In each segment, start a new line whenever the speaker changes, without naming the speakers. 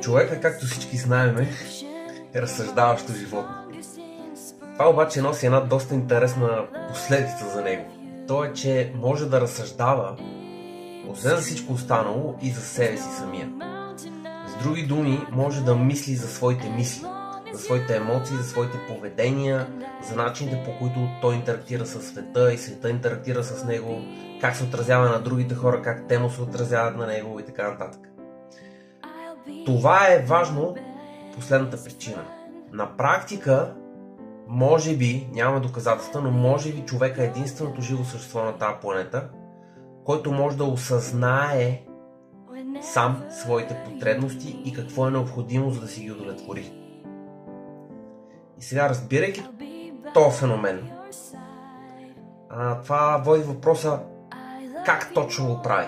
Човека, както всички знаем, е разсъждаващо животно. Това обаче носи една доста интересна последица за него. То е, че може да разсъждава, освен за всичко останало, и за себе си самия. С други думи, може да мисли за своите мисли, за своите емоции, за своите поведения, за начините, по които той интерактира със света и света интерактира с него, как се отразява на другите хора, как те му се отразяват на него и така нататък. Това е важно последната причина. На практика, може би, няма доказателства, но може би човека е единственото живо същество на тази планета, който може да осъзнае сам своите потребности и какво е необходимо, за да си ги удовлетвори. И сега, разбирайки този феномен, това води въпроса как точно го прави.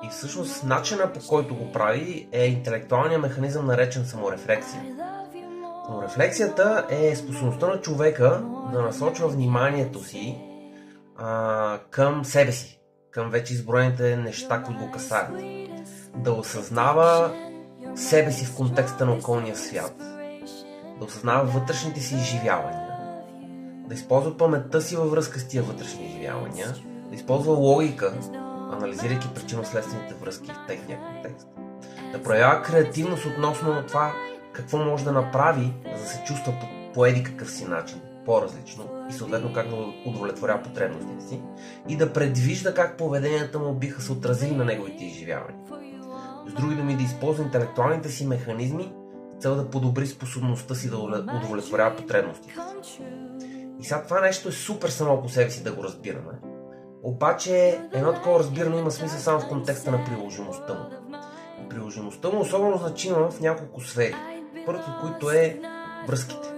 И всъщност начинът, по който го прави, е интелектуалният механизъм, наречен саморефлексия. Саморефлексията е способността на човека да насочва вниманието си към себе си, към вече изброените неща, които го касаят. Да осъзнава себе си в контекста на околния свят, да осъзнава вътрешните си изживявания, да използва паметта си във връзка с тия вътрешни изживявания, да използва логика, анализирайки причинно-следствените връзки в техния контекст, да проявява креативност относно това какво може да направи, за да се чувства по еди какъв си начин, по-различно и съответно как да удовлетворява потребностите си и да предвижда как поведенията му биха се отразили на неговите изживявания. С други думи, да използва интелектуалните си механизми с цел да подобри способността си да удовлетворява потребностите си. И сега това нещо е супер само по себе си да го разбираме. Обаче едно такова разбиране има смисъл само в контекста на приложимостта му. И приложимостта му особено значима в няколко сфери. Първото от които е връзките.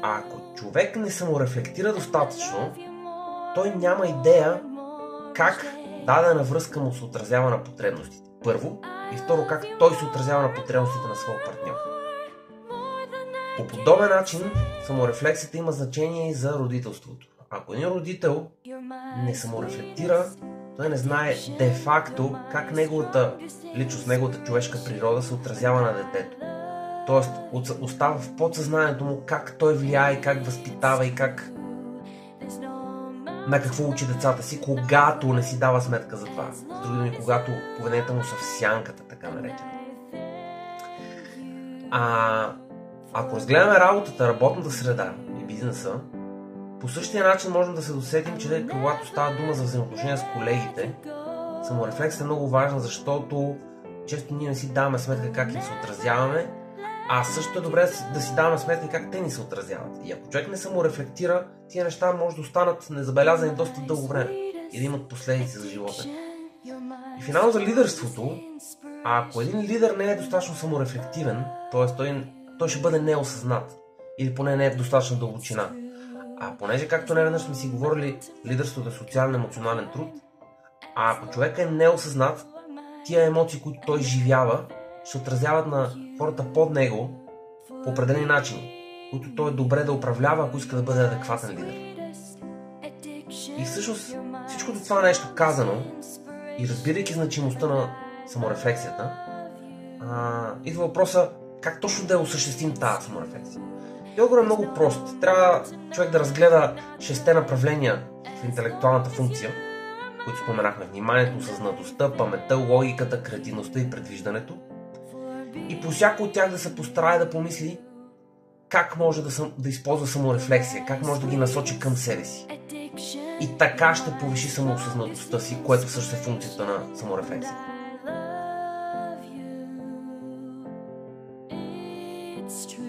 А ако човек не саморефлектира достатъчно, той няма идея как дадена връзка му се отразява на потребностите. Първо, и второ, как той се отразява на потребностите на своя партньор. По подобен начин саморефлексията има значение и за родителството. Ако един родител не саморефлектира, той не знае де-факто как неговата личност, неговата човешка природа се отразява на детето. Тоест, остава в подсъзнанието му как той влияе, как възпитава и как на какво учи децата си, когато не си дава сметка за това. С други думи, когато поведението му са в сянката, така наречена. Ако разгледаме работата, работната среда и бизнеса, по същия начин можем да се досетим, че когато става дума за взаимоотношения с колегите, саморефлексията е много важна, защото често ние не си даваме сметка как им се отразяваме, а също е добре да си даваме сметка как те ни се отразяват. И ако човек не саморефлектира, тия неща може да останат незабелязани доста дълго време и да имат последици за живота. И финално за лидерството, ако един лидер не е достатъчно саморефлективен, т.е. той ще бъде неосъзнат или поне не е в достатъчна дълбочина. А понеже, както неведнъж сме си говорили, лидерството е социален емоционален труд, а ако човек е неосъзнат, тия емоции, които той изживява, ще отразяват на хората под него по определени начини, които той е добре да управлява, ако иска да бъде адекватен лидер. И всъщност всичкото това нещо казано и разбирайки значимостта на саморефлексията, идва въпроса как точно да я осъществим тази саморефлексия. И отговорът е много прост. Трябва човек да разгледа 6 направления в интелектуалната функция, които споменахме: вниманието, съзнатостта, паметта, логиката, креативността и предвиждането. И по всяко от тях да се постарае да помисли как може да използва саморефлексия, как може да ги насочи към себе си. И така ще повиши самоосъзнатостта си, което всъщност е функцията на саморефлексия.
It's true.